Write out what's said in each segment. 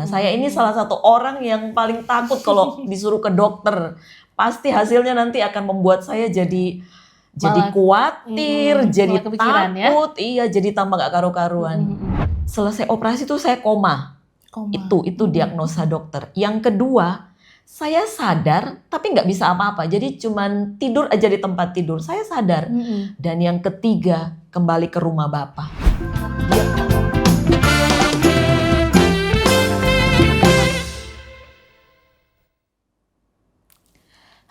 Nah, saya ini salah satu orang yang paling takut kalau disuruh ke dokter. Pasti hasilnya nanti akan membuat saya jadi khawatir, jadi takut, iya, jadi tambah gak karu-karuan. Selesai operasi itu saya koma. Itu diagnosa dokter. Yang kedua, saya sadar tapi nggak bisa apa-apa. Jadi cuman tidur aja di tempat tidur. Saya sadar. Dan yang ketiga, kembali ke rumah Bapak.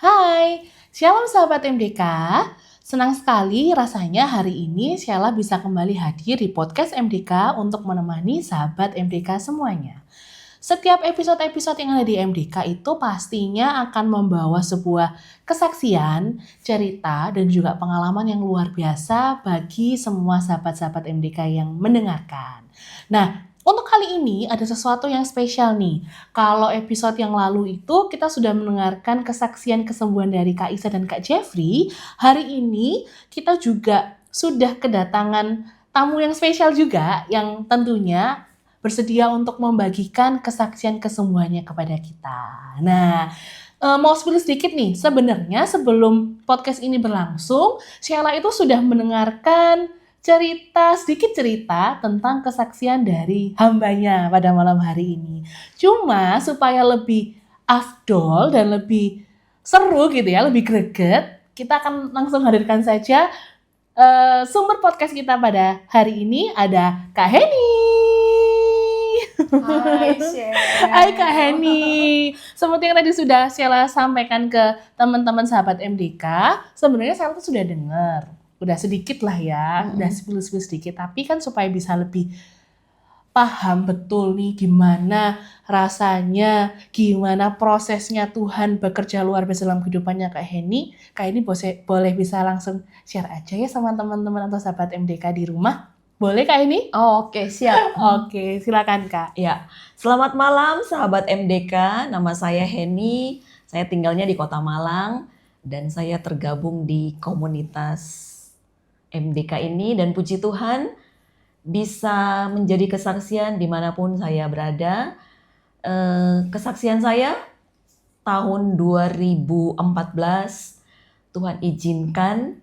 Hai, Shalom sahabat MDK. Senang sekali rasanya hari ini Sheila bisa kembali hadir di podcast MDK untuk menemani sahabat MDK semuanya. Setiap episode-episode yang ada di MDK itu pastinya akan membawa sebuah kesaksian, cerita, dan juga pengalaman yang luar biasa bagi semua sahabat-sahabat MDK yang mendengarkan. Nah, untuk kali ini ada sesuatu yang spesial nih. Kalau episode yang lalu itu kita sudah mendengarkan kesaksian kesembuhan dari Kak Isa dan Kak Jeffrey, hari ini kita juga sudah kedatangan tamu yang spesial juga yang tentunya bersedia untuk membagikan kesaksian kesembuhannya kepada kita. Nah, mau spill sedikit nih, sebenarnya sebelum podcast ini berlangsung, Sheila itu sudah mendengarkan sedikit cerita tentang kesaksian dari hambanya pada malam hari ini. Cuma supaya lebih afdol dan lebih seru gitu ya, lebih greget, kita akan langsung hadirkan saja sumber podcast kita pada hari ini ada Kak Heni. Hai Sheila. Hai Kak Heni. Seperti yang tadi sudah Sheila sampaikan ke teman-teman sahabat MDK, sebenarnya Sheila tuh sudah dengar. Udah sedikit lah ya, udah spill sedikit. Tapi kan supaya bisa lebih paham betul nih gimana rasanya, gimana prosesnya Tuhan bekerja luar biasa dalam kehidupannya Kak Heni. Kak Heni boleh bisa langsung share aja ya sama teman-teman atau sahabat MDK di rumah. Boleh Kak Heni? Oke, siap. Oke, silakan Kak. Ya, selamat malam sahabat MDK. Nama saya Heni. Saya tinggalnya di Kota Malang dan saya tergabung di komunitas MDK ini, dan puji Tuhan bisa menjadi kesaksian dimanapun saya berada. Kesaksian saya tahun 2014 Tuhan izinkan,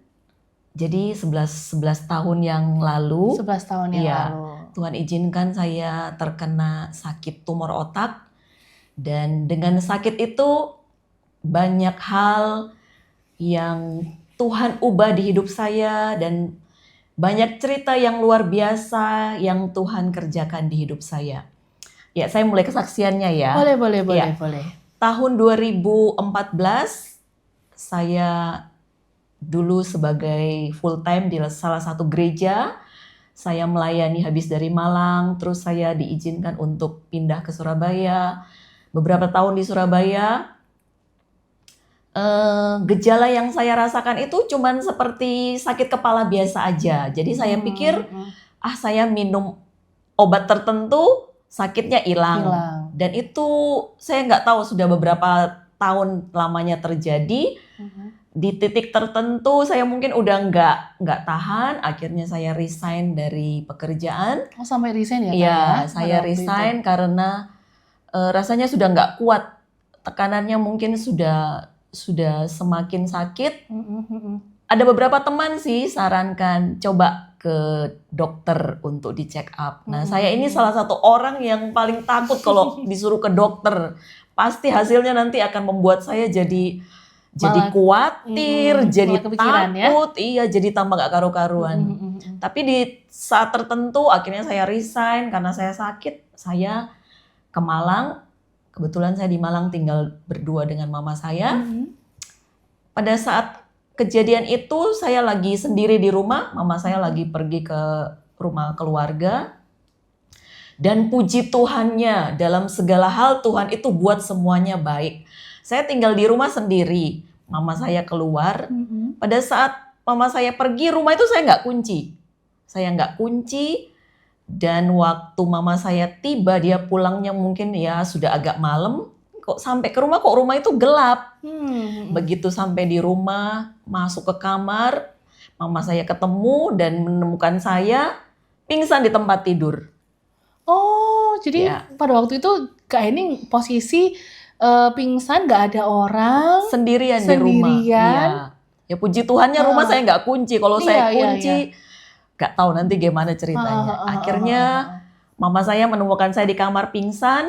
jadi 11 tahun yang lalu. 11 tahun yang lalu. Tuhan izinkan saya terkena sakit tumor otak, dan dengan sakit itu banyak hal yang Tuhan ubah di hidup saya, dan banyak cerita yang luar biasa yang Tuhan kerjakan di hidup saya. Ya, saya mulai kesaksiannya ya. Boleh. Tahun 2014 saya dulu sebagai full time di salah satu gereja. Saya melayani habis dari Malang, terus saya diizinkan untuk pindah ke Surabaya. Beberapa tahun di Surabaya, gejala yang saya rasakan itu cuman seperti sakit kepala biasa aja. Jadi saya pikir, saya minum obat tertentu sakitnya hilang. Dan itu saya nggak tahu sudah beberapa tahun lamanya terjadi. Di titik tertentu saya mungkin udah nggak tahan, akhirnya saya resign dari pekerjaan. Oh, sampai resign ya? Iya, saya resign karena rasanya sudah nggak kuat. Tekanannya mungkin sudah semakin sakit. Ada beberapa teman sih sarankan coba ke dokter untuk di check up. Nah, saya ini salah satu orang yang paling takut kalau disuruh ke dokter. Pasti hasilnya nanti akan membuat saya jadi khawatir, jadi takut, iya, jadi tambah gak karu-karuan. Tapi di saat tertentu akhirnya saya resign karena saya sakit. Saya ke Malang. Kebetulan saya di Malang tinggal berdua dengan mama saya. Pada saat kejadian itu saya lagi sendiri di rumah, mama saya lagi pergi ke rumah keluarga. Dan puji Tuhannya, dalam segala hal Tuhan itu buat semuanya baik. Saya tinggal di rumah sendiri, mama saya keluar. Pada saat mama saya pergi, rumah itu saya nggak kunci. Saya nggak kunci. Dan waktu mama saya tiba, dia pulangnya mungkin ya sudah agak malam. Kok sampai ke rumah, kok rumah itu gelap. Begitu sampai di rumah, masuk ke kamar, mama saya ketemu dan menemukan saya pingsan di tempat tidur. Oh, jadi Ya. pada waktu itu Kak Heni posisi pingsan, nggak ada orang. Sendirian di rumah. Sendirian. Iya. Ya puji Tuhannya rumah saya nggak kunci. Kalau saya kunci, nggak tahu nanti gimana ceritanya. Akhirnya mama saya menemukan saya di kamar pingsan.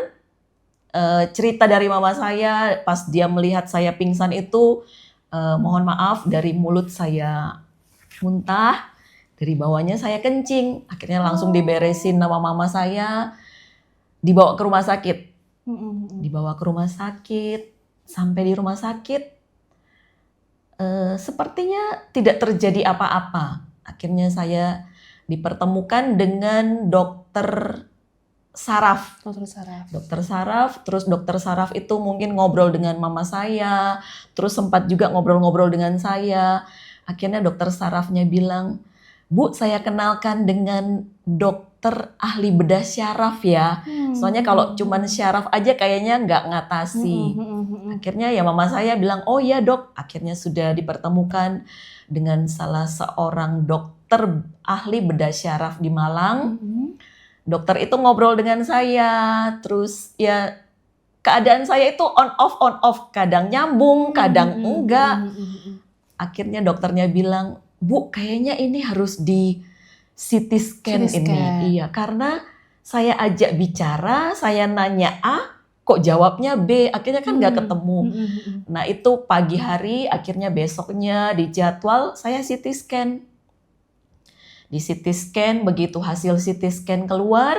Cerita dari mama saya pas dia melihat saya pingsan itu, mohon maaf dari mulut saya muntah, dari bawahnya saya kencing. Akhirnya langsung diberesin sama mama saya, dibawa ke rumah sakit. Dibawa ke rumah sakit, sampai di rumah sakit sepertinya tidak terjadi apa-apa. Akhirnya saya dipertemukan dengan dokter saraf. Dokter saraf, terus dokter saraf itu mungkin ngobrol dengan mama saya, terus sempat juga ngobrol-ngobrol dengan saya. Akhirnya dokter sarafnya bilang, "Bu, saya kenalkan dengan dokter ahli bedah syaraf ya. Soalnya kalau cuman syaraf aja kayaknya nggak ngatasi." Akhirnya ya mama saya bilang, "Oh ya dok." Akhirnya sudah dipertemukan dengan salah seorang dokter ahli bedah syaraf di Malang. Dokter itu ngobrol dengan saya, terus ya keadaan saya itu on off, kadang nyambung, kadang enggak. Akhirnya dokternya bilang, "Bu, kayaknya ini harus di CT scan ini." Iya, karena saya ajak bicara, saya nanya A, kok jawabnya B, akhirnya kan nggak ketemu. Nah itu pagi hari, akhirnya besoknya dijadwal saya CT scan. Di CT scan, begitu hasil CT scan keluar,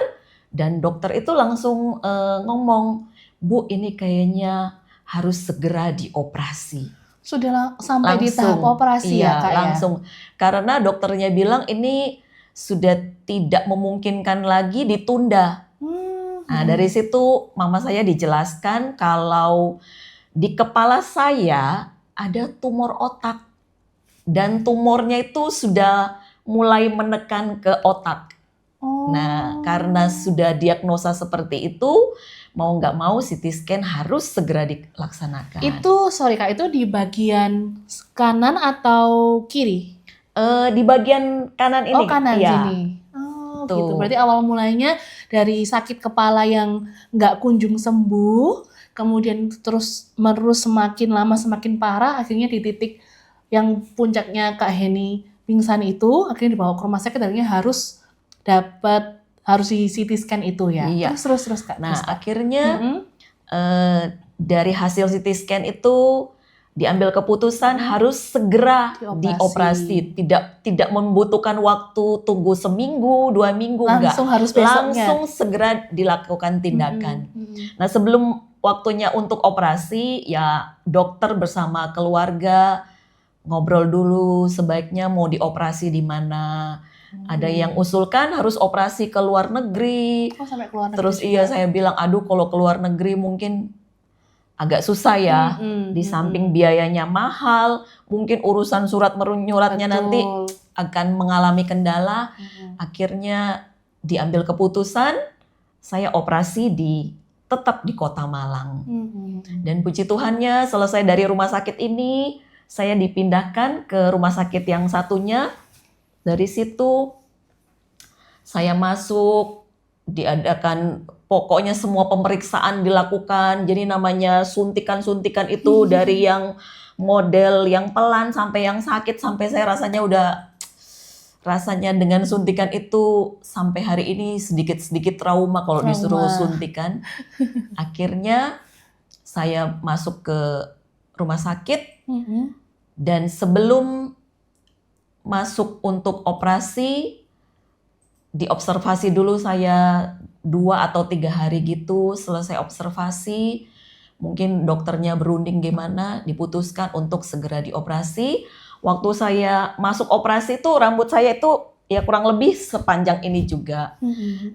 dan dokter itu langsung ngomong, "Bu, ini kayaknya harus segera dioperasi." Sudah sampai di tahap operasi ya Kak? Langsung. Karena dokternya bilang ini sudah tidak memungkinkan lagi ditunda. Nah dari situ mama saya dijelaskan kalau di kepala saya ada tumor otak. Dan tumornya itu sudah mulai menekan ke otak. Nah, karena sudah diagnosa seperti itu, mau nggak mau CT scan harus segera dilaksanakan. Itu, sorry Kak, itu di bagian kanan atau kiri? Di bagian kanan ini. Oh, kanan ya. sini. Gitu. Berarti awal mulainya dari sakit kepala yang nggak kunjung sembuh, kemudian terus menerus semakin lama semakin parah, akhirnya di titik yang puncaknya Kak Heni pingsan itu, akhirnya dibawa ke rumah sakit, akhirnya harus di CT scan itu ya. Iya. Terus Kak. Nah akhirnya dari hasil CT scan itu diambil keputusan harus segera dioperasi. Tidak membutuhkan waktu tunggu seminggu, 2 minggu, langsung enggak. Harus besoknya. Langsung segera dilakukan tindakan. Nah sebelum waktunya untuk operasi, ya dokter bersama keluarga ngobrol dulu sebaiknya mau dioperasi di mana. Ada yang usulkan harus operasi ke luar negeri. Oh, sampai ke luar negeri. Terus iya saya bilang, aduh kalau ke luar negeri mungkin agak susah ya. Di samping biayanya mahal, mungkin urusan surat menyuratnya nanti akan mengalami kendala. Akhirnya diambil keputusan saya operasi tetap di Kota Malang. Dan puji Tuhannya selesai dari rumah sakit ini, saya dipindahkan ke rumah sakit yang satunya. Dari situ saya masuk, diadakan pokoknya semua pemeriksaan dilakukan. Jadi namanya suntikan-suntikan itu dari yang model yang pelan sampai yang sakit, sampai saya rasanya dengan suntikan itu sampai hari ini sedikit-sedikit trauma kalau disuruh suntikan. Akhirnya saya masuk ke rumah sakit dan sebelum masuk untuk operasi, diobservasi dulu saya 2 atau 3 hari gitu. Selesai observasi, mungkin dokternya berunding gimana, diputuskan untuk segera dioperasi. Waktu saya masuk operasi itu rambut saya itu ya kurang lebih sepanjang ini juga.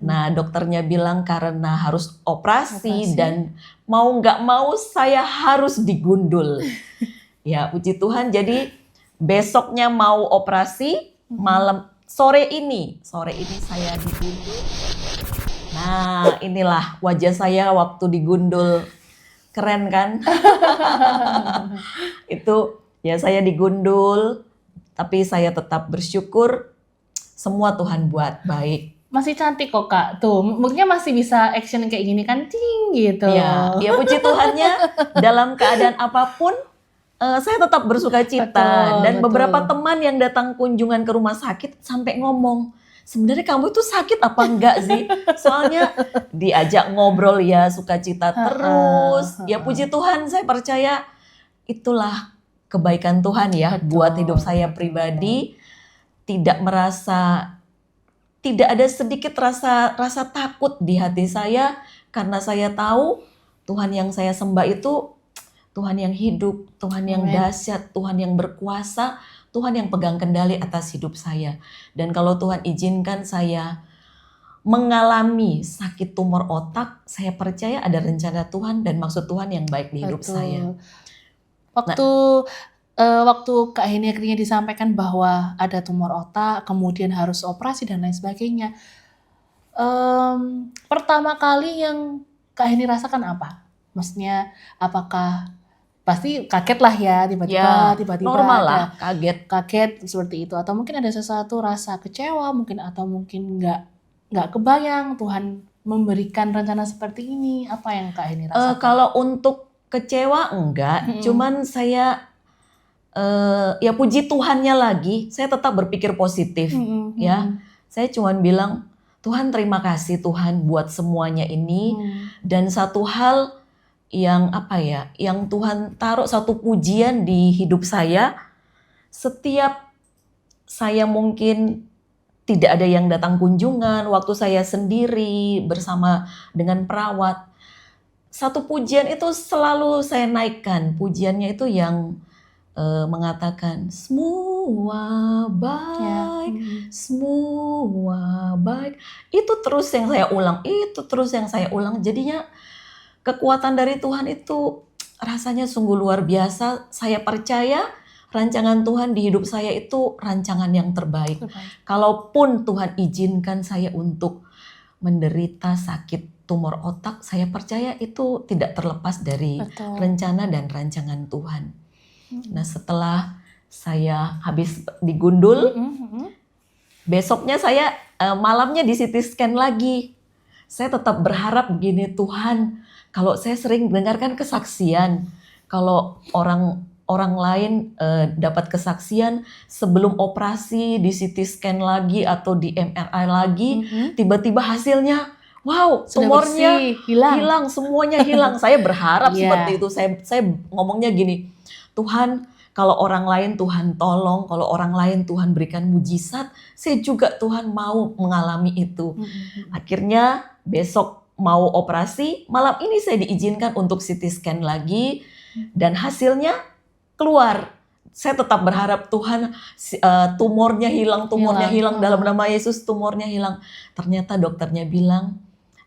Nah dokternya bilang karena harus operasi dan mau nggak mau saya harus digundul. Ya puji Tuhan, jadi besoknya mau operasi, sore ini saya digundul. Nah inilah wajah saya waktu digundul, keren kan? Itu ya saya digundul, tapi saya tetap bersyukur semua Tuhan buat baik. masih cantik kok Kak. Tuh, mungkin masih bisa action kayak gini kan, ting gitu. Ya puji Tuhannya dalam keadaan apapun saya tetap bersuka cita. Betul, Dan betul. beberapa teman yang datang kunjungan ke rumah sakit sampai ngomong, sebenarnya kamu itu sakit apa enggak sih? Soalnya diajak ngobrol ya sukacita terus. Ya puji Tuhan, saya percaya itulah kebaikan Tuhan ya Betul, buat hidup saya betul. pribadi. Tidak ada sedikit rasa takut di hati saya karena saya tahu Tuhan yang saya sembah itu Tuhan yang hidup, Tuhan yang Amen. dahsyat, Tuhan yang berkuasa, Tuhan yang pegang kendali atas hidup saya. Dan kalau Tuhan izinkan saya mengalami sakit tumor otak, saya percaya ada rencana Tuhan dan maksud Tuhan yang baik di hidup Betul. saya. Waktu Kak Heni akhirnya disampaikan bahwa ada tumor otak, kemudian harus operasi dan lain sebagainya. Pertama kali yang Kak Heni rasakan apa? Maksudnya apakah pasti kaget lah ya tiba-tiba Normal ada lah, kaget seperti itu, atau mungkin ada sesuatu rasa kecewa mungkin, atau mungkin nggak kebayang Tuhan memberikan rencana seperti ini. Apa yang Kak Heni rasakan? Kalau untuk kecewa enggak, cuman saya ya puji Tuhannya lagi, saya tetap berpikir positif ya. Saya cuman bilang, Tuhan terima kasih Tuhan buat semuanya ini. Dan satu hal yang yang Tuhan taruh satu pujian di hidup saya, setiap saya mungkin tidak ada yang datang kunjungan, waktu saya sendiri bersama dengan perawat, satu pujian itu selalu saya naikkan. Pujiannya itu yang mengatakan semua baik, semua baik. Itu terus yang saya ulang, jadinya kekuatan dari Tuhan itu rasanya sungguh luar biasa. Saya percaya rancangan Tuhan di hidup saya itu rancangan yang terbaik. Kalaupun Tuhan izinkan saya untuk menderita sakit tumor otak, saya percaya itu tidak terlepas dari rencana dan rancangan Tuhan. Nah, setelah saya habis digundul, besoknya saya malamnya di CT scan lagi. Saya tetap berharap begini, Tuhan, kalau saya sering dengarkan kesaksian, kalau orang lain dapat kesaksian sebelum operasi di CT scan lagi atau di MRI lagi, tiba-tiba hasilnya, wow, tumornya hilang, semuanya hilang. Saya berharap seperti itu. Saya ngomongnya gini, Tuhan, kalau orang lain Tuhan tolong, kalau orang lain Tuhan berikan mujizat, saya juga Tuhan mau mengalami itu. Akhirnya besok mau operasi, malam ini saya diizinkan untuk CT scan lagi dan hasilnya keluar. Saya tetap berharap Tuhan tumornya hilang dalam nama Yesus, tumornya hilang. Ternyata dokternya bilang,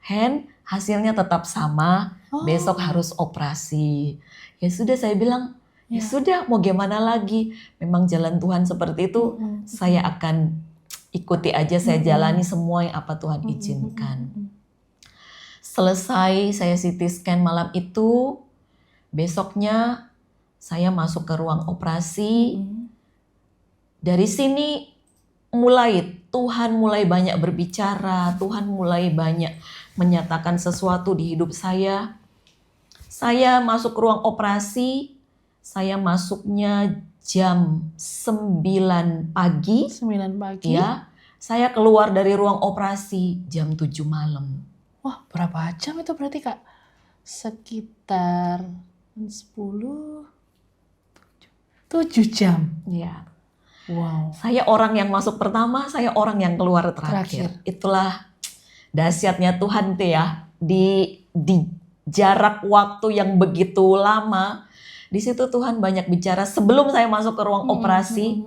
Hen, hasilnya tetap sama, besok harus operasi. Ya sudah, saya bilang, ya sudah, mau gimana lagi? Memang jalan Tuhan seperti itu, saya akan ikuti aja, saya jalani semua yang apa Tuhan izinkan. Selesai saya CT scan malam itu, besoknya saya masuk ke ruang operasi. Dari sini Tuhan mulai banyak berbicara, Tuhan mulai banyak menyatakan sesuatu di hidup saya. Saya masuk ke ruang operasi, saya masuknya jam 9 pagi. 9 pagi. Ya, saya keluar dari ruang operasi jam 7 malam. Wah, berapa jam itu berarti Kak? Sekitar 7 jam. Ya. Wow. Saya orang yang masuk pertama, saya orang yang keluar terakhir. Itulah dahsyatnya Tuhan tuh ya. Di jarak waktu yang begitu lama, di situ Tuhan banyak bicara. Sebelum saya masuk ke ruang operasi,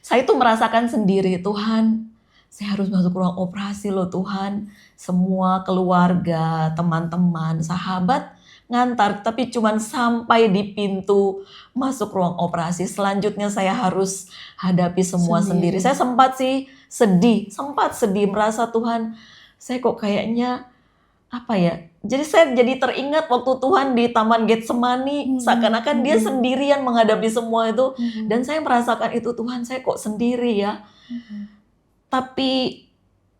saya tuh merasakan sendiri, Tuhan, saya harus masuk ke ruang operasi loh Tuhan. Semua keluarga, teman-teman, sahabat ngantar, tapi cuman sampai di pintu masuk ruang operasi. Selanjutnya saya harus hadapi semua sendiri. Saya sempat sedih, merasa Tuhan, saya kok kayaknya jadi saya jadi teringat waktu Tuhan di Taman Getsemani, seakan-akan dia sendirian menghadapi semua itu. Dan saya merasakan itu, Tuhan, saya kok sendiri ya. Tapi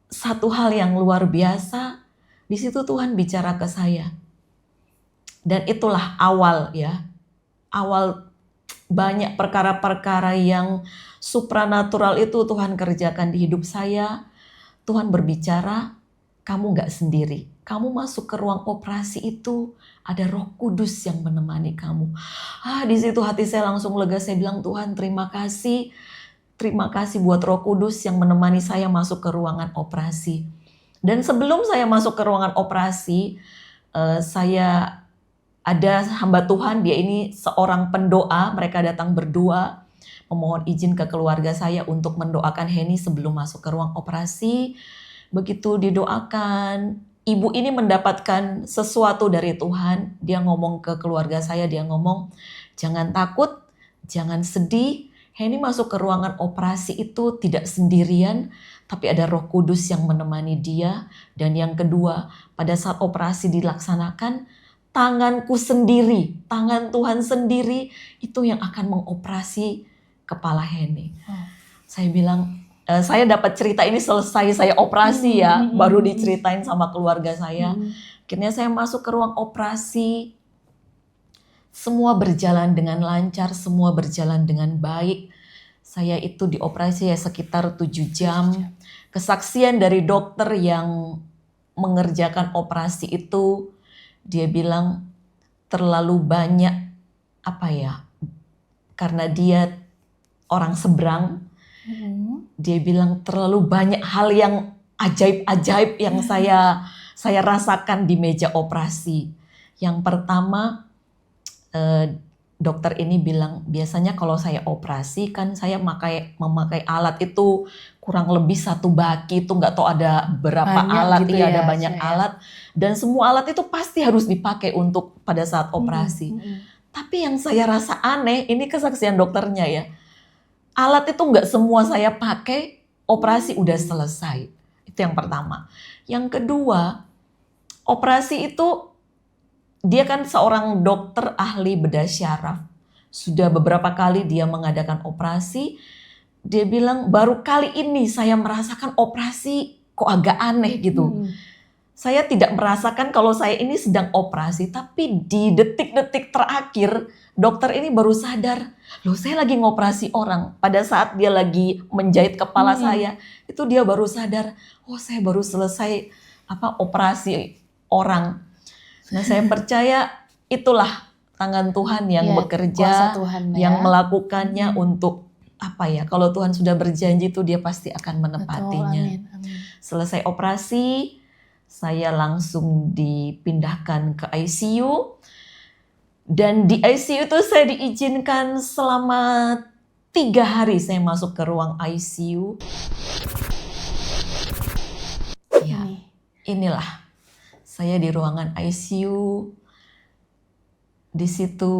satu hal yang luar biasa, di situ Tuhan bicara ke saya. Dan itulah awal ya, awal banyak perkara-perkara yang supranatural itu Tuhan kerjakan di hidup saya. Tuhan berbicara, kamu gak sendiri. Kamu masuk ke ruang operasi itu, ada Roh Kudus yang menemani kamu. Di situ hati saya langsung lega, saya bilang, Tuhan terima kasih. Terima kasih buat Roh Kudus yang menemani saya masuk ke ruangan operasi. Dan sebelum saya masuk ke ruangan operasi, saya ada hamba Tuhan, dia ini seorang pendoa, mereka datang berdua, memohon izin ke keluarga saya untuk mendoakan Henny sebelum masuk ke ruang operasi. Begitu didoakan, ibu ini mendapatkan sesuatu dari Tuhan. Dia ngomong ke keluarga saya, dia ngomong, jangan takut, jangan sedih. Henny masuk ke ruangan operasi itu tidak sendirian, tapi ada Roh Kudus yang menemani dia. Dan yang kedua, pada saat operasi dilaksanakan, tanganku sendiri, tangan Tuhan sendiri itu yang akan mengoperasi kepala Henny. Saya bilang, saya dapat cerita ini selesai saya operasi ya, baru diceritain sama keluarga saya. Akhirnya saya masuk ke ruang operasi, semua berjalan dengan lancar, semua berjalan dengan baik. Saya itu dioperasi ya sekitar 7 jam. Kesaksian dari dokter yang mengerjakan operasi itu, dia bilang terlalu banyak karena dia orang seberang. Dia bilang terlalu banyak hal yang ajaib-ajaib yang saya rasakan di meja operasi. Yang pertama, dokter ini bilang, biasanya kalau saya operasi kan saya memakai alat itu kurang lebih 1 baki, itu nggak tahu ada berapa banyak alat, gitu ya, ada banyak alat. Dan semua alat itu pasti harus dipakai untuk pada saat operasi. Tapi yang saya rasa aneh, ini kesaksian dokternya ya, alat itu nggak semua saya pakai, operasi udah selesai. Itu yang pertama. Yang kedua, operasi itu dia kan seorang dokter ahli bedah syaraf. Sudah beberapa kali dia mengadakan operasi. Dia bilang baru kali ini saya merasakan operasi kok agak aneh gitu. Saya tidak merasakan kalau saya ini sedang operasi, tapi di detik-detik terakhir dokter ini baru sadar, loh saya lagi ngoperasi orang. Pada saat dia lagi menjahit kepala saya, itu dia baru sadar, oh saya baru selesai operasi orang. Nah saya percaya itulah tangan Tuhan yang bekerja, Tuhan, yang melakukannya untuk kalau Tuhan sudah berjanji itu dia pasti akan menepatinya. Betul, amin. Selesai operasi, saya langsung dipindahkan ke ICU. Dan di ICU itu saya diizinkan selama 3 hari saya masuk ke ruang ICU. Ya, inilah saya di ruangan ICU. Di situ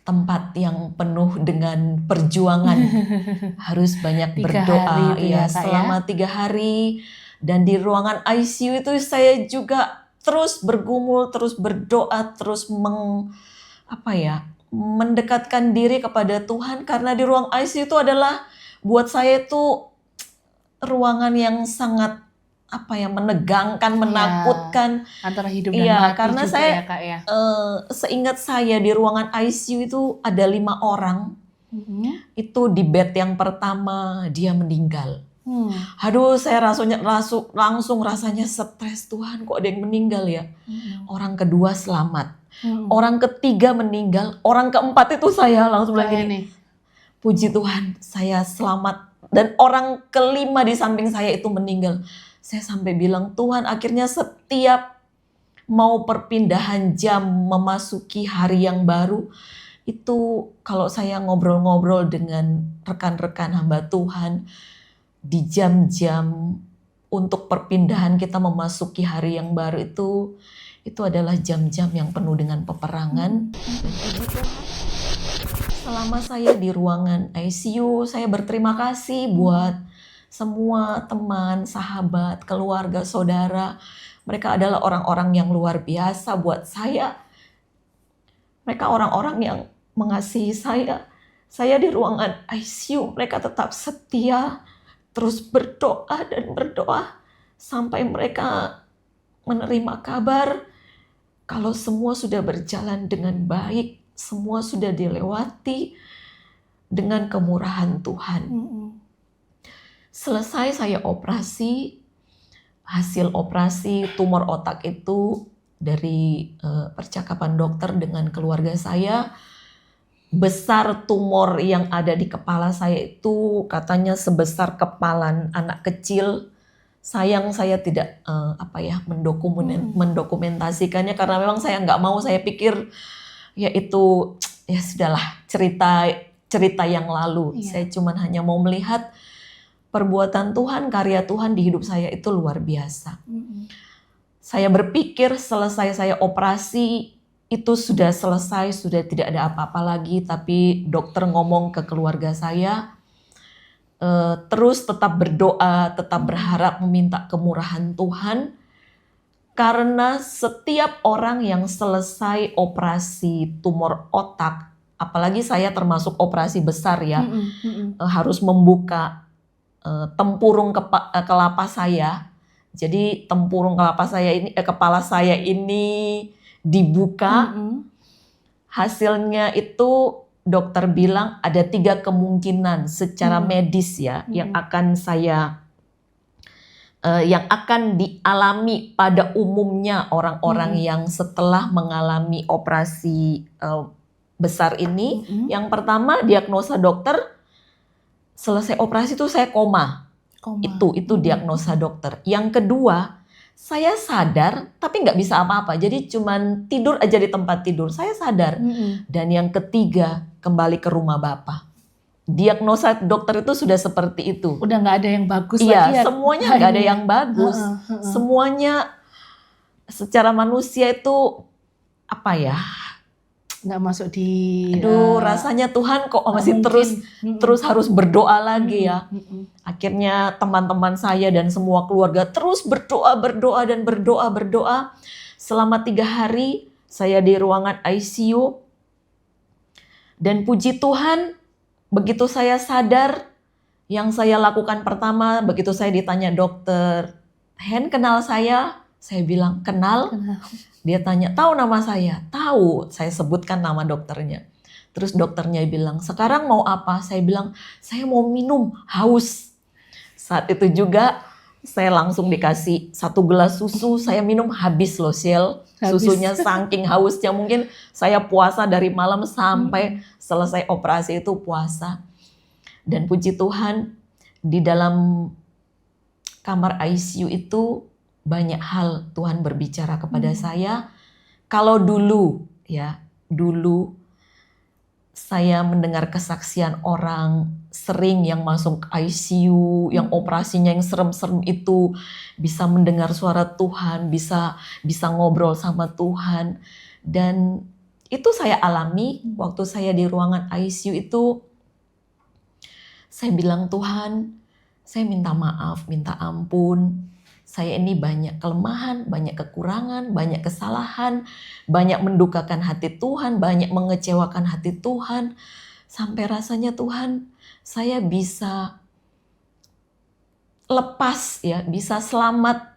tempat yang penuh dengan perjuangan, harus banyak berdoa selama 3 hari. Dan di ruangan ICU itu saya juga terus bergumul, terus berdoa, terus mendekatkan diri kepada Tuhan. Karena di ruang ICU itu adalah buat saya itu ruangan yang sangat menegangkan, menakutkan. Antara hidup dan mati karena juga saya, ya Kak ya. Seingat saya di ruangan ICU itu ada 5 orang. Itu di bed yang pertama dia meninggal. Aduh, saya langsung rasanya stres, Tuhan kok ada yang meninggal ya. Orang kedua selamat. Orang ketiga meninggal. Orang keempat itu saya langsung bilang gini, puji Tuhan saya selamat. Dan orang kelima di samping saya itu meninggal. Saya sampai bilang, Tuhan akhirnya setiap mau perpindahan jam memasuki hari yang baru, itu kalau saya ngobrol-ngobrol dengan rekan-rekan hamba Tuhan, di jam-jam untuk perpindahan kita memasuki hari yang baru itu adalah jam-jam yang penuh dengan peperangan. Selama saya di ruangan ICU, saya berterima kasih buat semua teman, sahabat, keluarga, saudara. Mereka adalah orang-orang yang luar biasa buat saya. Mereka orang-orang yang mengasihi saya. Saya di ruangan ICU, mereka tetap setia. terus berdoa dan berdoa sampai mereka menerima kabar kalau semua sudah berjalan dengan baik, semua sudah dilewati dengan kemurahan Tuhan. Selesai saya operasi, hasil operasi tumor otak itu dari percakapan dokter dengan keluarga saya, besar tumor yang ada di kepala saya itu katanya sebesar kepala anak kecil. Sayang saya tidak mendokumentasikannya karena memang saya nggak mau, saya pikir ya itu ya sudahlah cerita yang lalu. Saya cuman hanya mau melihat perbuatan Tuhan, karya Tuhan di hidup saya itu luar biasa. Saya berpikir selesai saya operasi itu sudah selesai, sudah tidak ada apa-apa lagi, tapi dokter ngomong ke keluarga saya, terus tetap berdoa, tetap berharap meminta kemurahan Tuhan, karena setiap orang yang selesai operasi tumor otak, apalagi saya termasuk operasi besar ya, harus membuka tempurung kelapa saya. Jadi tempurung kepala saya ini dibuka. Hasilnya itu dokter bilang ada 3 kemungkinan secara medis ya yang akan dialami pada umumnya orang-orang yang setelah mengalami operasi besar ini. Yang pertama, diagnosa dokter selesai operasi itu saya koma. Itu diagnosa dokter. Yang kedua, saya sadar tapi nggak bisa apa-apa. Jadi cuman tidur aja di tempat tidur. Saya sadar. Dan yang ketiga, kembali ke rumah Bapak. Diagnosa dokter itu sudah seperti itu. Udah nggak ada yang bagus lagi ya? Semuanya nggak ada yang bagus. Semuanya secara manusia itu apa ya? Nggak masuk di... rasanya Tuhan kok masih terus harus berdoa lagi ya. Akhirnya teman-teman saya dan semua keluarga terus berdoa selama 3 hari saya di ruangan ICU. Dan puji Tuhan, begitu saya sadar, yang saya lakukan pertama, begitu saya ditanya dokter, Hen kenal saya? Saya bilang kenal. Dia tanya, tahu nama saya? Tahu, saya sebutkan nama dokternya. Terus dokternya bilang, sekarang mau apa? Saya bilang, saya mau minum, haus. Saat itu juga saya langsung dikasih 1 gelas susu, saya minum habis loh Shell. Susunya saking hausnya, mungkin saya puasa dari malam sampai selesai operasi itu puasa. Dan puji Tuhan, di dalam kamar ICU itu banyak hal Tuhan berbicara kepada saya. Kalau dulu saya mendengar kesaksian orang sering yang masuk ke ICU, yang operasinya yang serem-serem itu bisa mendengar suara Tuhan, bisa ngobrol sama Tuhan. Dan itu saya alami waktu saya di ruangan ICU itu. Saya bilang, Tuhan, saya minta maaf, minta ampun. Saya ini banyak kelemahan, banyak kekurangan, banyak kesalahan, banyak mendukakan hati Tuhan, banyak mengecewakan hati Tuhan. Sampai rasanya Tuhan, saya bisa lepas ya, bisa selamat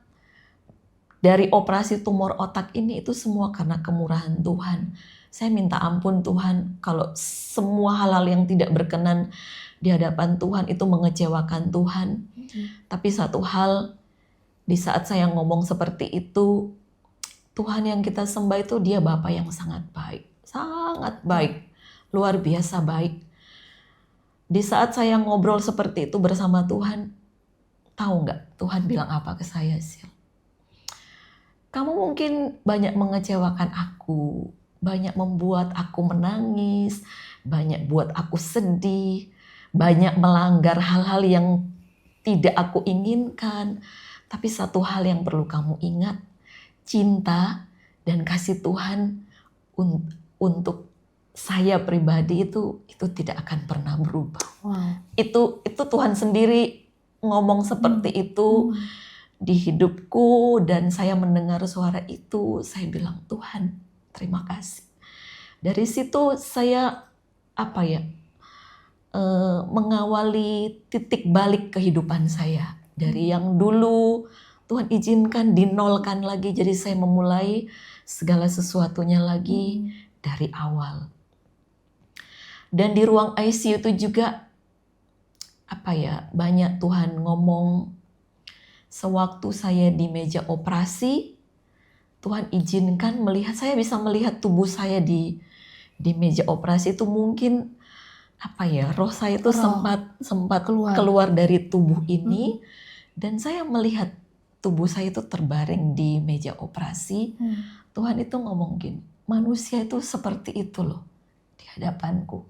dari operasi tumor otak ini, itu semua karena kemurahan Tuhan. Saya minta ampun Tuhan kalau semua hal-hal yang tidak berkenan di hadapan Tuhan itu mengecewakan Tuhan. Tapi satu hal, di saat saya ngomong seperti itu, Tuhan yang kita sembah itu dia Bapa yang sangat baik, luar biasa baik. Di saat saya ngobrol seperti itu bersama Tuhan, tahu nggak Tuhan bilang apa ke saya, Sil? Kamu mungkin banyak mengecewakan aku, banyak membuat aku menangis, banyak buat aku sedih, banyak melanggar hal-hal yang tidak aku inginkan. Tapi satu hal yang perlu kamu ingat, cinta dan kasih Tuhan untuk saya pribadi itu tidak akan pernah berubah. Itu Tuhan sendiri ngomong seperti itu di hidupku, dan saya mendengar suara itu, saya bilang, Tuhan, terima kasih. Dari situ saya mengawali titik balik kehidupan saya. Dari yang dulu Tuhan izinkan dinolkan lagi, jadi saya memulai segala sesuatunya lagi dari awal. Dan di ruang ICU itu juga banyak Tuhan ngomong. Sewaktu saya di meja operasi, Tuhan izinkan saya bisa melihat tubuh saya di meja operasi itu. Mungkin roh saya itu sempat keluar dari tubuh ini, dan saya melihat tubuh saya itu terbaring di meja operasi. Tuhan itu ngomong gini, manusia itu seperti itu loh di hadapanku.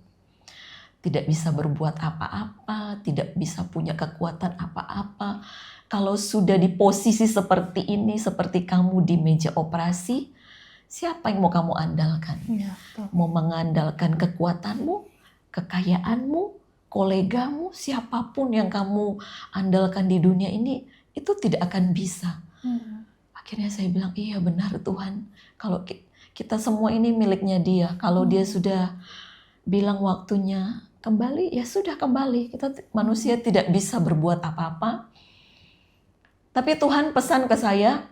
Tidak bisa berbuat apa-apa, tidak bisa punya kekuatan apa-apa. Kalau sudah di posisi seperti ini, seperti kamu di meja operasi, siapa yang mau kamu andalkan? Ya, mau mengandalkan kekuatanmu, kekayaanmu, kolegamu, siapapun yang kamu andalkan di dunia ini, itu tidak akan bisa. Akhirnya saya bilang, iya benar Tuhan. Kalau kita semua ini miliknya Dia. Kalau Dia sudah bilang waktunya kembali, ya sudah kembali. Kita manusia tidak bisa berbuat apa-apa. Tapi Tuhan pesan ke saya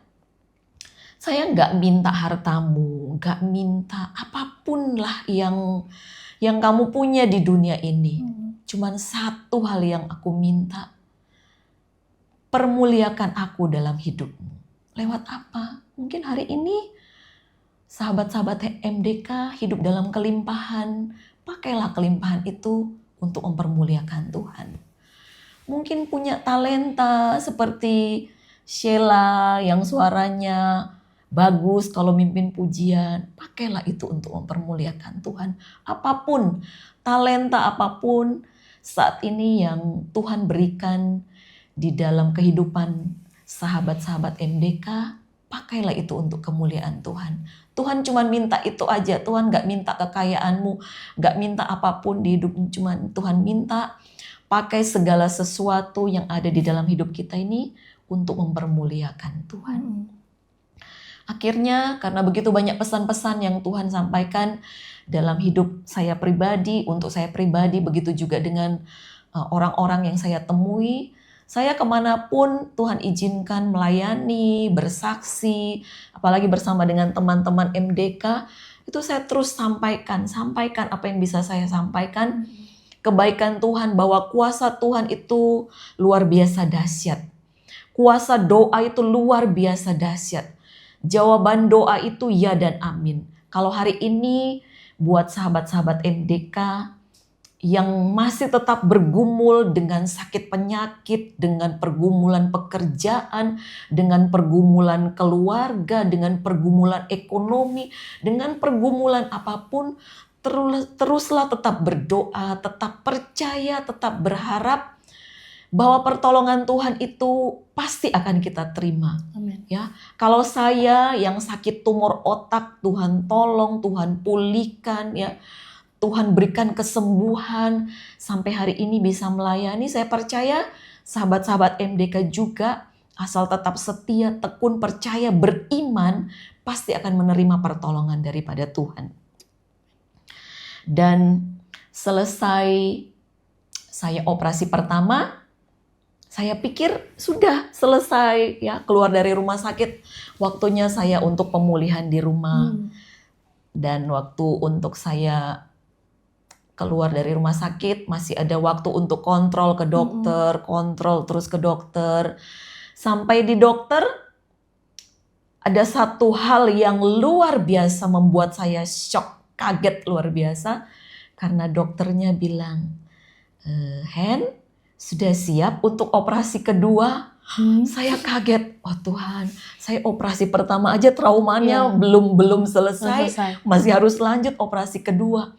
nggak minta hartamu, nggak minta apapun lah yang kamu punya di dunia ini. Cuman satu hal yang aku minta, permuliakan aku dalam hidupmu. Lewat apa? Mungkin hari ini sahabat-sahabat MDK hidup dalam kelimpahan, pakailah kelimpahan itu untuk mempermuliakan Tuhan. Mungkin punya talenta seperti Sheila yang suaranya bagus kalau mimpin pujian, pakailah itu untuk mempermuliakan Tuhan. Apapun, talenta apapun saat ini yang Tuhan berikan di dalam kehidupan sahabat-sahabat MDK, pakailah itu untuk kemuliaan Tuhan. Tuhan cuma minta itu aja. Tuhan gak minta kekayaanmu, gak minta apapun di hidupmu. Cuma Tuhan minta pakai segala sesuatu yang ada di dalam hidup kita ini untuk mempermuliakan Tuhan. Akhirnya karena begitu banyak pesan-pesan yang Tuhan sampaikan dalam hidup saya pribadi, untuk saya pribadi, begitu juga dengan orang-orang yang saya temui, saya kemanapun Tuhan izinkan melayani, bersaksi, apalagi bersama dengan teman-teman MDK, itu saya terus sampaikan apa yang bisa saya sampaikan, kebaikan Tuhan, bahwa kuasa Tuhan itu luar biasa dahsyat. Kuasa doa itu luar biasa dahsyat. Jawaban doa itu ya dan amin. Kalau hari ini buat sahabat-sahabat MDK yang masih tetap bergumul dengan sakit penyakit, dengan pergumulan pekerjaan, dengan pergumulan keluarga, dengan pergumulan ekonomi, dengan pergumulan apapun, teruslah tetap berdoa, tetap percaya, tetap berharap bahwa pertolongan Tuhan itu pasti akan kita terima. Amin. Ya, kalau saya yang sakit tumor otak, Tuhan tolong, Tuhan pulihkan, ya. Tuhan berikan kesembuhan sampai hari ini bisa melayani. Saya percaya sahabat-sahabat MDK juga asal tetap setia, tekun, percaya, beriman, pasti akan menerima pertolongan daripada Tuhan. Dan selesai saya operasi pertama, saya pikir sudah selesai, ya, keluar dari rumah sakit. Waktunya saya untuk pemulihan di rumah. Dan waktu untuk saya keluar dari rumah sakit, masih ada waktu untuk kontrol ke dokter, kontrol terus ke dokter. Sampai di dokter, ada satu hal yang luar biasa membuat saya shock, kaget luar biasa. Karena dokternya bilang, Hen, sudah siap untuk operasi kedua? Saya kaget, oh Tuhan, saya operasi pertama aja traumanya belum selesai, masih harus lanjut operasi kedua.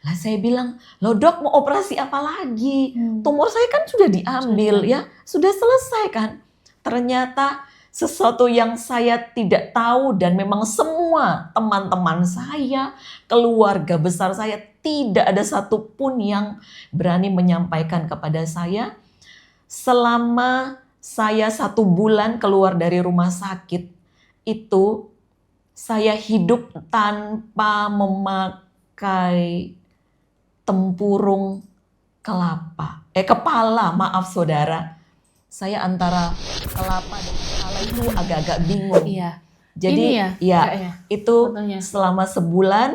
Lah saya bilang, loh dok mau operasi apa lagi? Tumor saya kan sudah diambil, ya sudah selesai kan? Ternyata sesuatu yang saya tidak tahu dan memang semua teman-teman saya, keluarga besar saya, tidak ada satupun yang berani menyampaikan kepada saya. Selama saya 1 bulan keluar dari rumah sakit itu, saya hidup tanpa memakai tempurung kepala, maaf saudara. Saya antara kelapa dan kepala itu agak-agak bingung. Iya. Jadi Ini ya, itu fotonya. selama sebulan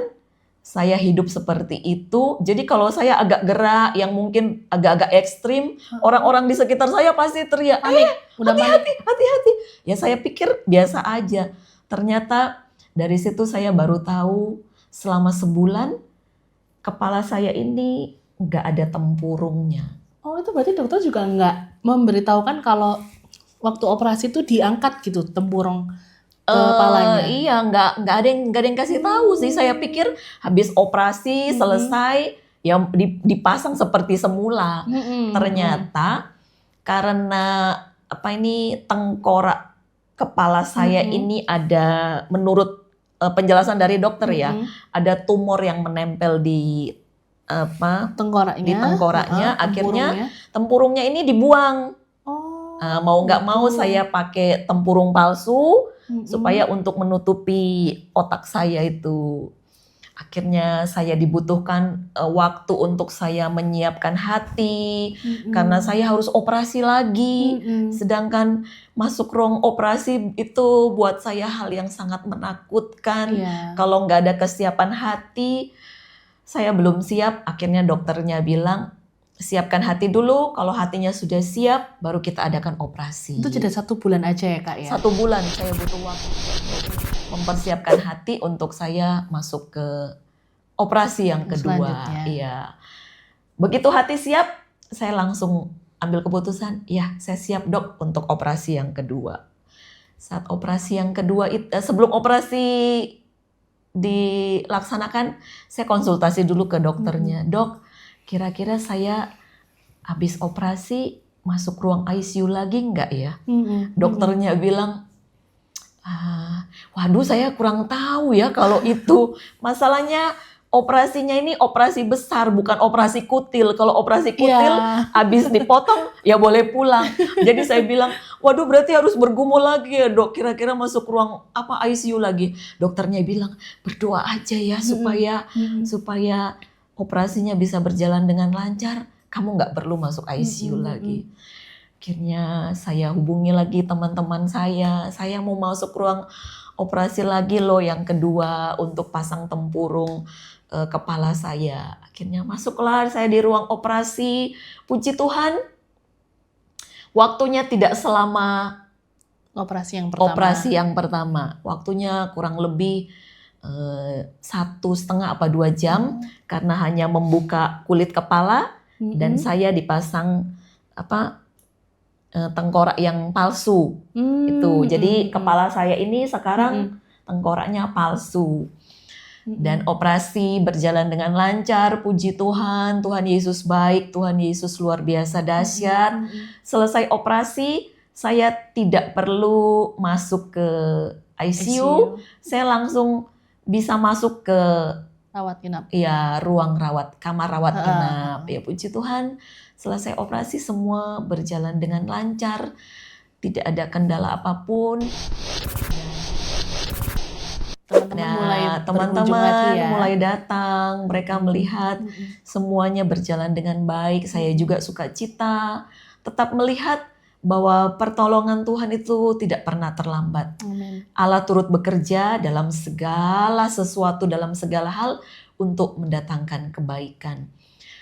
saya hidup seperti itu. Jadi kalau saya agak gerak yang mungkin agak-agak ekstrim, orang-orang di sekitar saya pasti teriak, hati-hati. Ya saya pikir biasa aja. Ternyata dari situ saya baru tahu selama sebulan kepala saya ini nggak ada tempurungnya. Oh, itu berarti dokter juga nggak memberitahukan kalau waktu operasi itu diangkat gitu tempurung kepalanya. Iya, nggak ada yang kasih tahu sih. Saya pikir habis operasi selesai ya dipasang seperti semula. Ternyata karena tengkorak kepala saya ini ada, menurut penjelasan dari dokter ya, ada tumor yang menempel di tengkoraknya. Akhirnya tempurungnya ini dibuang. Mau nggak mau saya pakai tempurung palsu supaya untuk menutupi otak saya itu. Akhirnya saya dibutuhkan waktu untuk saya menyiapkan hati karena saya harus operasi lagi. Sedangkan masuk ruang operasi itu buat saya hal yang sangat menakutkan. Kalau nggak ada kesiapan hati, saya belum siap. Akhirnya dokternya bilang, siapkan hati dulu, kalau hatinya sudah siap, baru kita adakan operasi. Itu jeda 1 bulan aja ya Kak ya? 1 bulan saya butuh waktu untuk mempersiapkan hati untuk saya masuk ke operasi yang kedua. Iya. Begitu hati siap, saya langsung ambil keputusan, ya saya siap dok untuk operasi yang kedua. Saat operasi yang kedua, sebelum operasi dilaksanakan, saya konsultasi dulu ke dokternya. Dok, kira-kira saya habis operasi masuk ruang ICU lagi nggak ya? Dokternya bilang, waduh saya kurang tahu ya kalau itu. Masalahnya operasinya ini operasi besar, bukan operasi kutil. Kalau operasi kutil habis dipotong ya boleh pulang. Jadi saya bilang, waduh berarti harus bergumul lagi ya dok, kira-kira masuk ruang ICU lagi. Dokternya bilang, berdoa aja ya supaya operasinya bisa berjalan dengan lancar, kamu nggak perlu masuk ICU lagi. Akhirnya saya hubungi lagi teman-teman saya mau masuk ruang operasi lagi loh yang kedua untuk pasang tempurung kepala saya. Akhirnya masuklah saya di ruang operasi, puji Tuhan, waktunya tidak selama operasi yang pertama. Waktunya kurang lebih 1,5 apa 2 jam karena hanya membuka kulit kepala dan saya dipasang tengkorak yang palsu itu. Jadi kepala saya ini sekarang tengkoraknya palsu. Dan operasi berjalan dengan lancar, puji Tuhan. Tuhan Yesus baik, Tuhan Yesus luar biasa dahsyat. Selesai operasi, saya tidak perlu masuk ke ICU. Saya langsung bisa masuk ke rawat inap. Ya, ruang kamar rawat inap. Ya puji Tuhan, selesai operasi semua berjalan dengan lancar. Tidak ada kendala apapun. Teman-teman mulai datang, mereka melihat semuanya berjalan dengan baik. Saya juga sukacita, tetap melihat bahwa pertolongan Tuhan itu tidak pernah terlambat. Amen. Allah turut bekerja dalam segala sesuatu, dalam segala hal untuk mendatangkan kebaikan.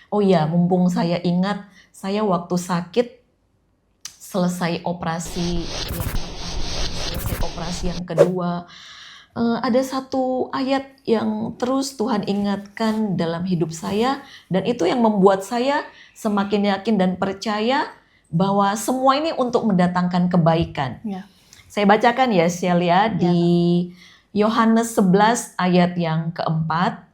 Oh ya, mumpung saya ingat, saya waktu sakit selesai operasi yang kedua, ada satu ayat yang terus Tuhan ingatkan dalam hidup saya, dan itu yang membuat saya semakin yakin dan percaya bahwa semua ini untuk mendatangkan kebaikan. Saya bacakan ya Celia di Yohanes 11 ayat yang keempat.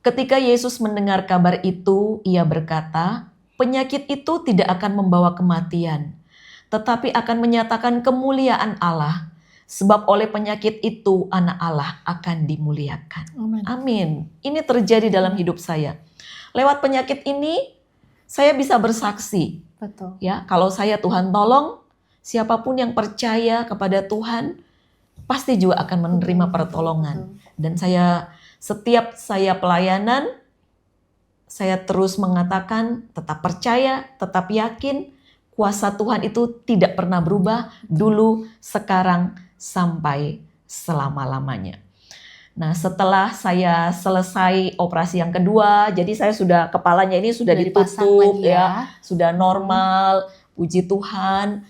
Ketika Yesus mendengar kabar itu, ia berkata, penyakit itu tidak akan membawa kematian, tetapi akan menyatakan kemuliaan Allah. Sebab oleh penyakit itu anak Allah akan dimuliakan. Amin. Ini terjadi dalam hidup saya. Lewat penyakit ini saya bisa bersaksi. Betul. Ya, kalau saya Tuhan tolong, siapapun yang percaya kepada Tuhan pasti juga akan menerima pertolongan. Dan setiap saya pelayanan, saya terus mengatakan tetap percaya, tetap yakin kuasa Tuhan itu tidak pernah berubah dulu, sekarang, sampai selama-lamanya. Nah, setelah saya selesai operasi yang kedua, jadi saya sudah kepalanya ini sudah ditutup ya, sudah normal, puji Tuhan.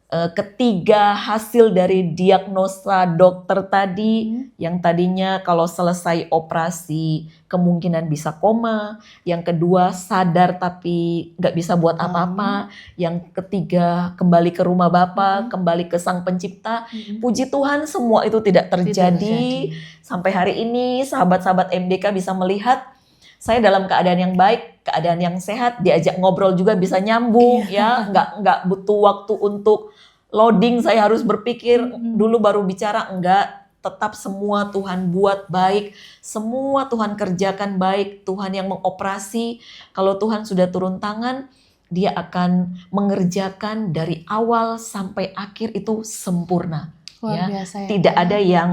Ketiga hasil dari diagnosa dokter tadi, yang tadinya kalau selesai operasi kemungkinan bisa koma, yang kedua sadar tapi nggak bisa buat apa-apa, yang ketiga kembali ke rumah Bapa, kembali ke Sang Pencipta. Puji Tuhan semua itu tidak terjadi. Sampai hari ini sahabat-sahabat MDK bisa melihat saya dalam keadaan yang baik, keadaan yang sehat, diajak ngobrol juga bisa nyambung, ya, nggak butuh waktu untuk loading. Saya harus berpikir dulu baru bicara, enggak. Tetap semua Tuhan buat baik, semua Tuhan kerjakan baik. Tuhan yang mengoperasi, kalau Tuhan sudah turun tangan, Dia akan mengerjakan dari awal sampai akhir itu sempurna. Luar biasa ya. Tidak ada yang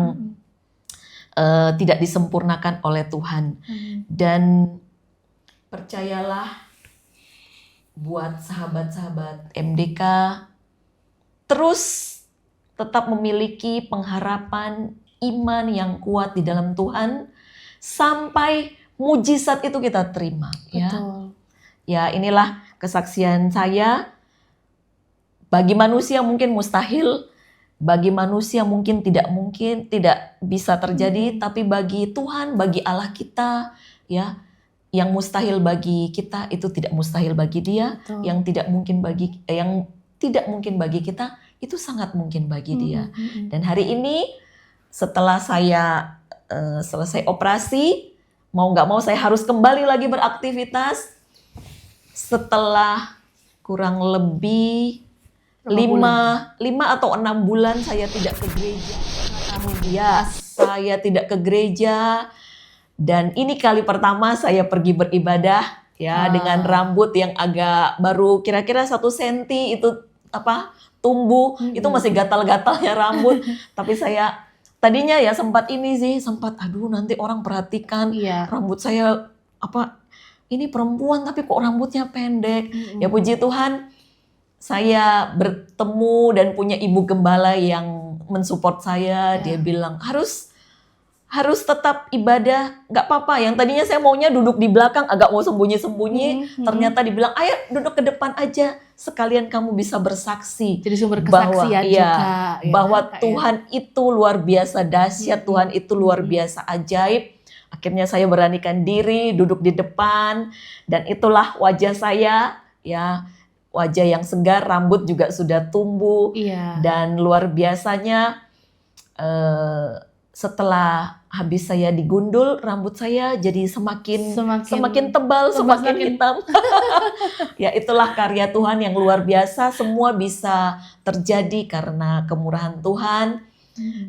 tidak disempurnakan oleh Tuhan. Dan percayalah buat sahabat-sahabat MDK, terus tetap memiliki pengharapan iman yang kuat di dalam Tuhan sampai mujizat itu kita terima. Betul. Ya, inilah kesaksian saya. Bagi manusia mungkin mustahil, bagi manusia mungkin tidak bisa terjadi, tapi bagi Tuhan, bagi Allah kita, ya, yang mustahil bagi kita itu tidak mustahil bagi Dia. Betul. Yang tidak mungkin bagi kita itu sangat mungkin bagi Dia. Dan hari ini setelah saya selesai operasi, mau nggak mau saya harus kembali lagi beraktivitas. Setelah kurang lebih 5 atau 6 bulan saya tidak ke gereja. Saya tidak ke gereja. Dan ini kali pertama saya pergi beribadah, ya, dengan rambut yang agak baru kira-kira 1 senti itu tumbuh. Itu masih gatal-gatalnya rambut. Tapi saya tadinya ya sempat aduh nanti orang perhatikan rambut saya, ini perempuan tapi kok rambutnya pendek. Ya puji Tuhan, saya bertemu dan punya ibu gembala yang mensupport saya. Dia bilang harus tetap ibadah, nggak apa-apa. Yang tadinya saya maunya duduk di belakang, agak mau sembunyi-sembunyi. Ternyata dibilang, ayo duduk ke depan aja, sekalian kamu bisa bersaksi. Jadi sumber kesaksian juga. Bahwa Tuhan itu luar biasa dahsyat, Tuhan itu luar biasa ajaib. Akhirnya saya beranikan diri, duduk di depan, dan itulah wajah saya, ya. Wajah yang segar, rambut juga sudah tumbuh, dan luar biasanya setelah habis saya digundul, rambut saya jadi semakin tebal, semakin hitam. Ya itulah karya Tuhan yang luar biasa, semua bisa terjadi karena kemurahan Tuhan.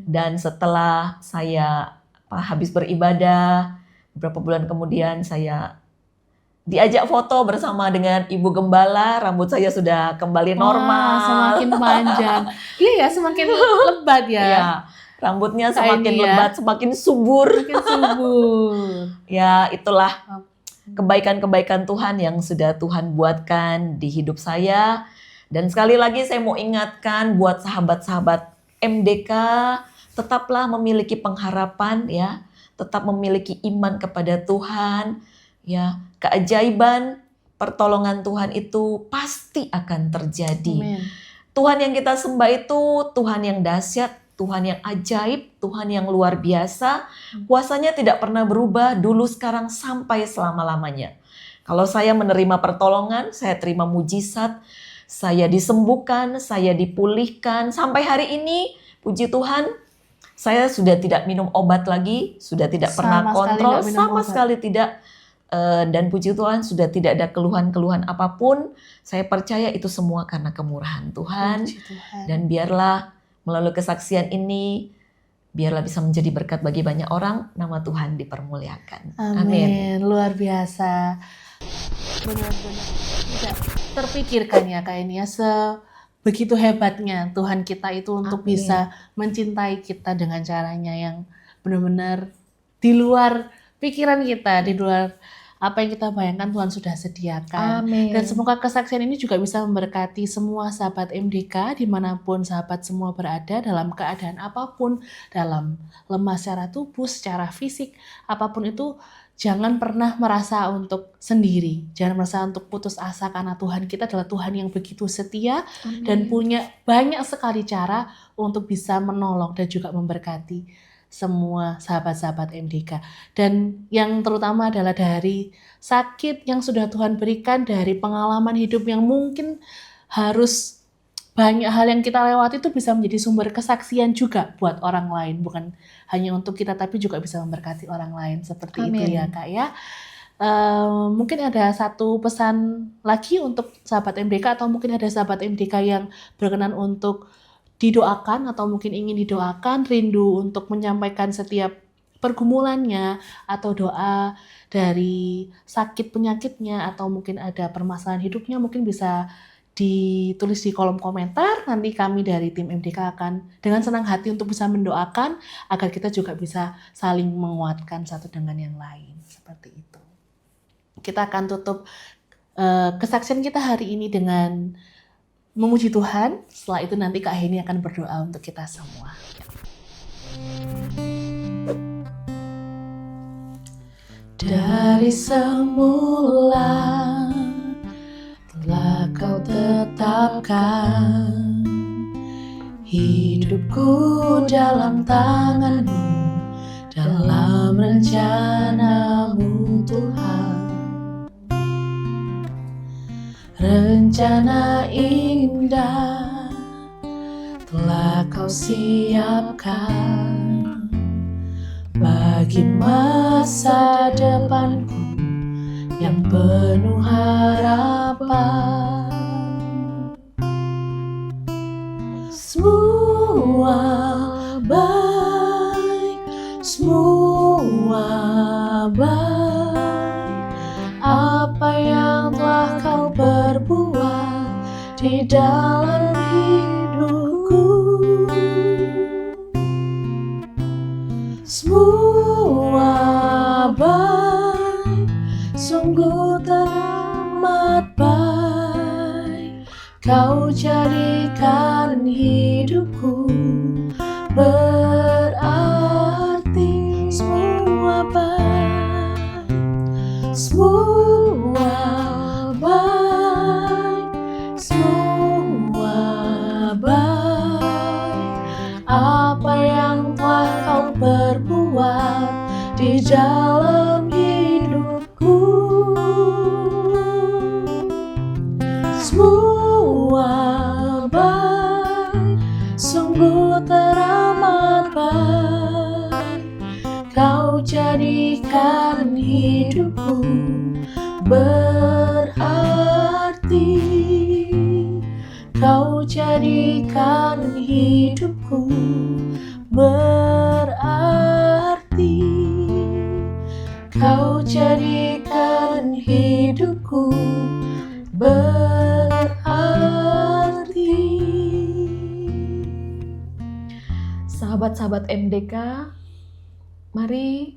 Dan setelah saya habis beribadah, beberapa bulan kemudian saya diajak foto bersama dengan Ibu Gembala, rambut saya sudah kembali normal. Semakin panjang. Iya ya, semakin lebat ya. Ya, rambutnya semakin lebat, semakin subur. Ya, itulah kebaikan-kebaikan Tuhan yang sudah Tuhan buatkan di hidup saya. Dan sekali lagi saya mau ingatkan buat sahabat-sahabat MDK, tetaplah memiliki pengharapan, ya. Tetap memiliki iman kepada Tuhan. Ya, keajaiban pertolongan Tuhan itu pasti akan terjadi. Amen. Tuhan yang kita sembah itu Tuhan yang dahsyat, Tuhan yang ajaib, Tuhan yang luar biasa. Kuasanya tidak pernah berubah dulu, sekarang, sampai selama-lamanya. Kalau saya menerima pertolongan, saya terima mujizat, saya disembuhkan, saya dipulihkan. Sampai hari ini, puji Tuhan, saya sudah tidak minum obat lagi, sudah tidak pernah kontrol, sama sekali tidak. Dan puji Tuhan sudah tidak ada keluhan-keluhan apapun. Saya percaya itu semua karena kemurahan Tuhan. Dan biarlah melalui kesaksian ini, biarlah bisa menjadi berkat bagi banyak orang, nama Tuhan dipermuliakan. Amin. Luar biasa. Benar-benar tidak terpikirkan ya Kak Eni, begitu hebatnya Tuhan kita itu untuk bisa mencintai kita dengan caranya yang benar-benar di luar pikiran kita, di luar Apa yang kita bayangkan Tuhan sudah sediakan. Amin. Dan semoga kesaksian ini juga bisa memberkati semua sahabat MDK dimanapun sahabat semua berada, dalam keadaan apapun, dalam lemah secara tubuh, secara fisik, apapun itu. Jangan pernah merasa untuk sendiri, jangan merasa untuk putus asa, karena Tuhan kita adalah Tuhan yang begitu setia. Amin. Dan punya banyak sekali cara untuk bisa menolong dan juga memberkati semua sahabat-sahabat MDK. Dan yang terutama adalah dari sakit yang sudah Tuhan berikan, dari pengalaman hidup yang mungkin harus banyak hal yang kita lewati itu bisa menjadi sumber kesaksian juga buat orang lain. Bukan hanya untuk kita, tapi juga bisa memberkati orang lain. Seperti Amin. itu ya Kak ya. Mungkin ada satu pesan lagi untuk sahabat MDK, atau mungkin ada sahabat MDK yang berkenan untuk didoakan atau mungkin ingin didoakan, rindu untuk menyampaikan setiap pergumulannya atau doa dari sakit penyakitnya atau mungkin ada permasalahan hidupnya, mungkin bisa ditulis di kolom komentar. Nanti kami dari tim MDK akan dengan senang hati untuk bisa mendoakan agar kita juga bisa saling menguatkan satu dengan yang lain. Seperti itu. Kita akan tutup kesaksian kita hari ini dengan memuji Tuhan. Setelah itu nanti Kak Heni akan berdoa untuk kita semua. Dari semula telah Kau tetapkan hidupku dalam tangan-Mu, dalam rencana-Mu Tuhan. Rencana indah telah Kau siapkan bagi masa depanku yang penuh harapan. Semua baik, semua baik. Apa yang telah Kau perbuat di dalam hidupku, semua baik, sungguh teramat baik. Kau jadikan hidupku berarti. Semua baik, semua baik, semua baik. Apa yang telah Kau perbuat di dalam hidupku, semua baik, sungguh teramat baik. Kau jadikan hidupku berarti. Kau jadikan hidupku berarti. Kau jadikan hidupku berarti. Sahabat-sahabat MDK, mari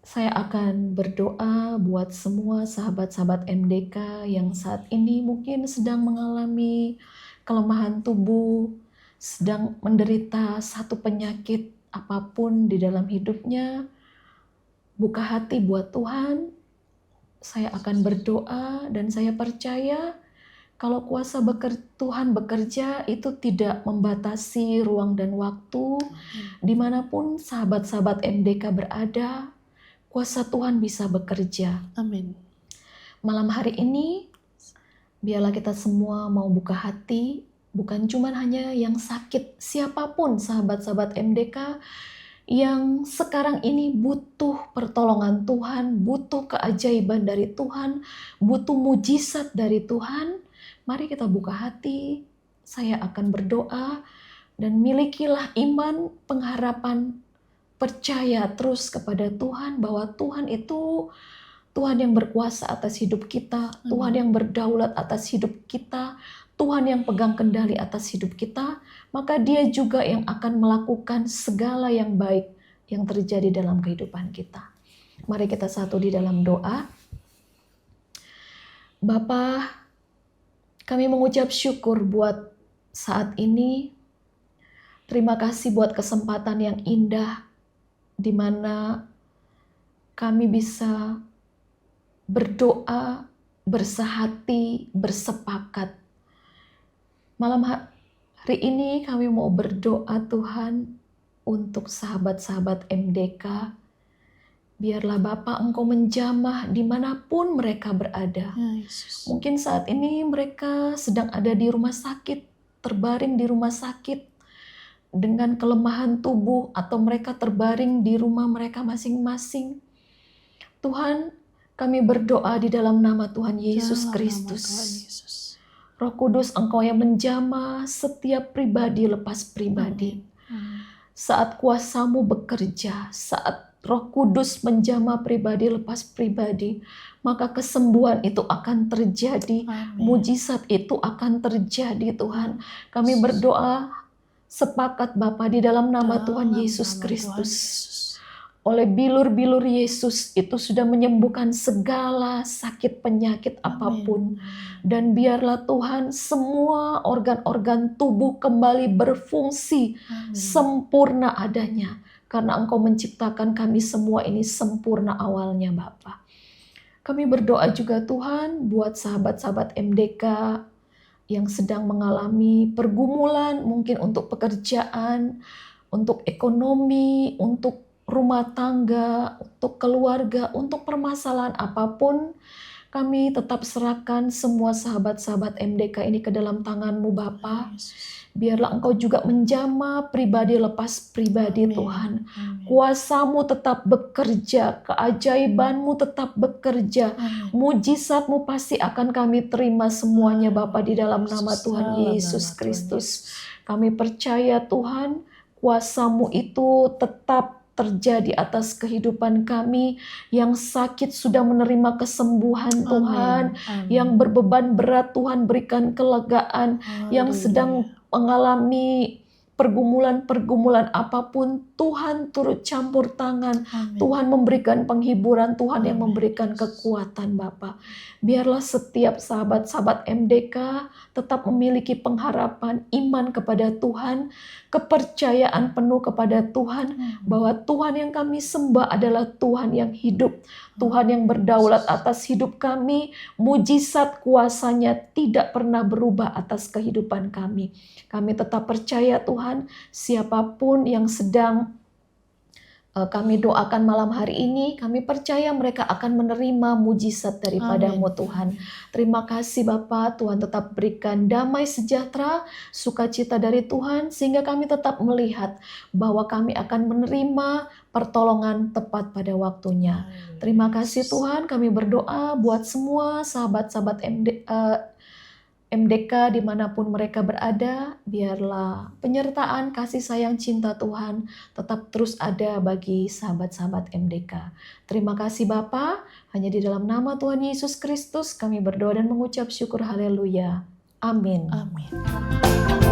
saya akan berdoa buat semua sahabat-sahabat MDK yang saat ini mungkin sedang mengalami kelemahan tubuh, sedang menderita satu penyakit apapun di dalam hidupnya. Buka hati buat Tuhan. Saya akan berdoa dan saya percaya kalau kuasa Tuhan bekerja itu tidak membatasi ruang dan waktu. Dimanapun sahabat-sahabat MDK berada, kuasa Tuhan bisa bekerja. Amin. Malam hari ini, biarlah kita semua mau buka hati, bukan cuma hanya yang sakit, siapapun sahabat-sahabat MDK yang sekarang ini butuh pertolongan Tuhan, butuh keajaiban dari Tuhan, butuh mujizat dari Tuhan. Mari kita buka hati, saya akan berdoa, dan milikilah iman, pengharapan, percaya terus kepada Tuhan bahwa Tuhan itu Tuhan yang berkuasa atas hidup kita, Tuhan yang berdaulat atas hidup kita, Tuhan yang pegang kendali atas hidup kita, maka Dia juga yang akan melakukan segala yang baik yang terjadi dalam kehidupan kita. Mari kita satu di dalam doa. Bapa, kami mengucap syukur buat saat ini. Terima kasih buat kesempatan yang indah di mana kami bisa berdoa, bersehati, bersepakat. Malam hari ini kami mau berdoa Tuhan untuk sahabat-sahabat MDK. Biarlah Bapa Engkau menjamah dimanapun mereka berada. Mungkin saat ini mereka sedang ada di rumah sakit, terbaring di rumah sakit dengan kelemahan tubuh, atau mereka terbaring di rumah mereka masing-masing. Tuhan, kami berdoa di dalam nama Tuhan Yesus Kristus. Roh Kudus, Engkau yang menjamah setiap pribadi lepas pribadi. Saat kuasa-Mu bekerja, saat Roh Kudus menjamah pribadi lepas pribadi, maka kesembuhan itu akan terjadi, mujizat itu akan terjadi Tuhan. Kami berdoa sepakat Bapa di dalam nama Tuhan Yesus Kristus. Oleh bilur-bilur Yesus itu sudah menyembuhkan segala sakit penyakit apapun. Dan biarlah Tuhan semua organ-organ tubuh kembali berfungsi sempurna adanya. Karena Engkau menciptakan kami semua ini sempurna awalnya Bapa. Kami berdoa juga Tuhan buat sahabat-sahabat MDK yang sedang mengalami pergumulan, mungkin untuk pekerjaan, untuk ekonomi, untuk rumah tangga, untuk keluarga, untuk permasalahan apapun. Kami tetap serahkan semua sahabat-sahabat MDK ini ke dalam tangan-Mu Bapa. Biarlah Engkau juga menjamah pribadi lepas pribadi Tuhan. Kuasa-Mu tetap bekerja, keajaiban-Mu tetap bekerja. Mujizat-Mu pasti akan kami terima semuanya Bapa di dalam nama Tuhan Yesus Kristus. Kami percaya Tuhan, kuasa-Mu itu tetap terjadi atas kehidupan kami. Yang sakit sudah menerima kesembuhan Tuhan. Yang berbeban berat Tuhan berikan kelegaan. Yang sedang mengalami pergumulan-pergumulan apapun, Tuhan turut campur tangan. Tuhan memberikan penghiburan, Tuhan yang memberikan kekuatan Bapa. Biarlah setiap sahabat-sahabat MDK tetap memiliki pengharapan, iman kepada Tuhan, kepercayaan penuh kepada Tuhan, bahwa Tuhan yang kami sembah adalah Tuhan yang hidup, Tuhan yang berdaulat atas hidup kami. Mujizat kuasa-Nya tidak pernah berubah atas kehidupan kami. Kami tetap percaya Tuhan, siapapun yang sedang kami doakan malam hari ini, kami percaya mereka akan menerima mujizat daripada-Mu Tuhan. Terima kasih Bapa, Tuhan tetap berikan damai sejahtera, sukacita dari Tuhan, sehingga kami tetap melihat bahwa kami akan menerima pertolongan tepat pada waktunya. Terima kasih Tuhan, kami berdoa buat semua sahabat-sahabat MDK dimanapun mereka berada, biarlah penyertaan, kasih sayang, cinta Tuhan tetap terus ada bagi sahabat-sahabat MDK. Terima kasih Bapa, hanya di dalam nama Tuhan Yesus Kristus kami berdoa dan mengucap syukur, haleluya. Amin. Amin.